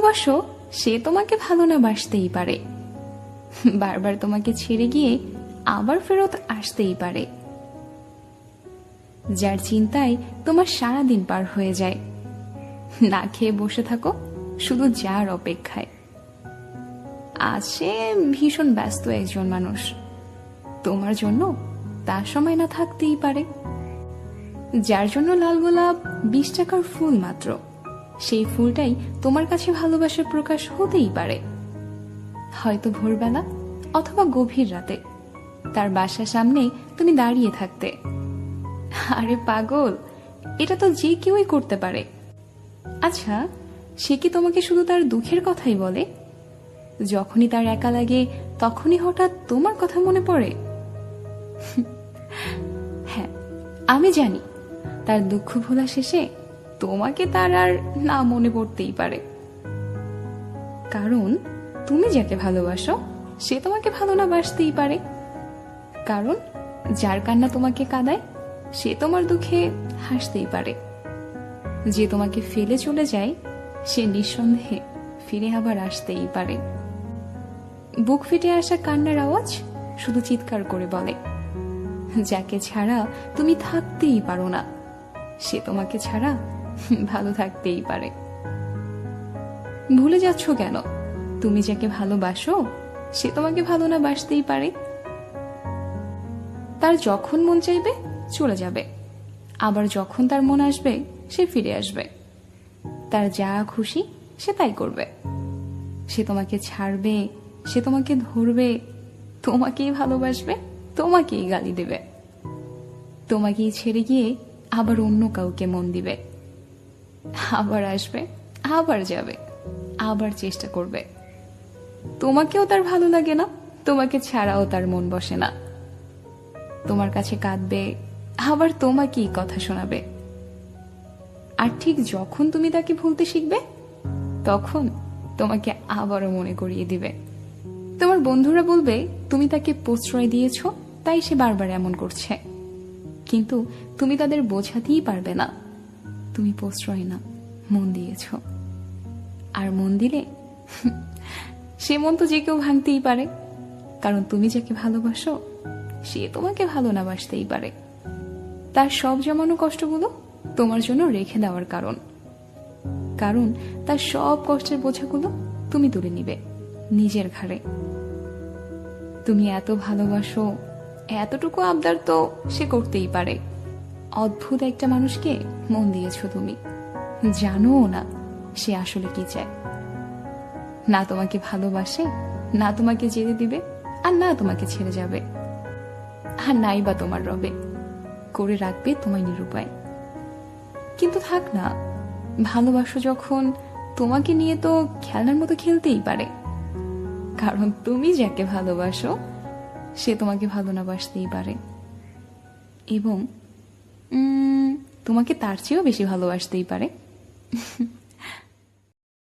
ভালোবাসো সে তোমাকে ভালো না বাসতেই পারে, বারবার তোমাকে ছেড়ে গিয়ে আবার ফেরত আসতেই পারে। যার চিন্তায় তোমার সারাদিন পার হয়ে যায়, না খেয়ে বসে থাকো শুধু যার অপেক্ষায়। আজ সে ভীষণ ব্যস্ত একজন মানুষ, তোমার জন্য তার সময় না থাকতেই পারে। যার জন্য লাল গোলাপ 20 টাকার ফুল মাত্র, সেই ফুলটাই তোমার কাছে ভালোবাসার প্রকাশ হতেই পারে। হয়তো ভোরবেলা অথবা গভীর রাতে তার বাসার সামনে তুমি দাঁড়িয়ে থাকতে। আরে পাগল, এটা তো যে কেউই করতে পারে। আচ্ছা, সে কি তোমাকে শুধু তার দুঃখের কথাই বলে? যখনই তার একা লাগে তখনই হঠাৎ তোমার কথা মনে পড়ে? হ্যাঁ, আমি জানি তার দুঃখ ভোলা শেষে তোমাকে তার আর না মনে পড়তেই পারে। কারণ তুমি যাকে ভালোবাসো সে তোমাকে ভালো না বাসতেই পারে। কারণ যার কান্না তোমাকে কাঁদায় সে তোমার দুঃখে হাসতেই পারে। যে তোমাকে ফেলে চলে যায় সে নিঃসন্দেহে ফিরে আবার আসতেই পারে। বুক ফেটে আসা কান্নার আওয়াজ শুধু চিৎকার করে বলে, যাকে ছাড়া তুমি থাকতেই পারো না সে তোমাকে ছাড়া ভালো থাকতেই পারে। ভুলে যাচ্ছ কেন? তুমি যাকে ভালোবাসো সে তোমাকে ভালো না বাসতেই পারে। তার যখন মন চাইবে চলে যাবে, আবার যখন তার মন আসবে সে ফিরে আসবে। তার যা খুশি সে তাই করবে। সে তোমাকে ছাড়বে, সে তোমাকে ধরবে, তোমাকেই ভালোবাসবে, তোমাকেই গালি দেবে, তোমাকেই ছেড়ে গিয়ে আবার অন্য কাউকে মন দিবে। আবার আসবে, আবার যাবে, আবার চেষ্টা করবে। তোমাকেও তার ভালো লাগে না, তোমাকে ছাড়াও তার মন বসে না। তোমার কাছে কাঁদবে, আবার তোমাকেই কথা শোনাবে। আর ঠিক যখন তুমি তাকে ভুলতে শিখবে তখন তোমাকে আবারও মনে করিয়ে দিবে। তোমার বন্ধুরা বলবে তুমি তাকে প্রশ্রয় দিয়েছ তাই সে বারবার এমন করছে, কিন্তু তুমি তাদের বোঝাতেই পারবে না তুমি প্রশ্রয় না, মন দিয়েছ। আর মন দিলে সে মন তো যে কেউ ভাঙতেই পারে। কারণ তুমি যাকে ভালোবাসো সে তোমাকে ভালো না বাসতেই পারে। তার সব জমানো কষ্টগুলো তোমার জন্য রেখে দেওয়ার কারণ তার সব কষ্টের বোঝাগুলো তুমি তুলে নিবে নিজের ঘাড়ে। তুমি এত ভালোবাসো, এতটুকু আবদার তো সে করতেই পারে। অদ্ভুত একটা মানুষকে মন দিয়েছ তুমি, জানো না সে আসলে কি চায়। না তোমাকে ভালোবাসে, না তোমাকে যেতে দিবে, আর না তোমাকে ছেড়ে যাবে, আর নাই বা তোমার রবে করে রাখবে তোমায় নিরুপায়। কিন্তু থাক না, ভালোবাসো যখন তোমাকে নিয়ে তো খেলনার মতো খেলতেই পারে। কারণ তুমি যাকে ভালোবাসো সে তোমাকে ভালো না বাসতেই পারে, এবং তোমাকে তার চেয়েও বেশি ভালোবাসতেই পারে।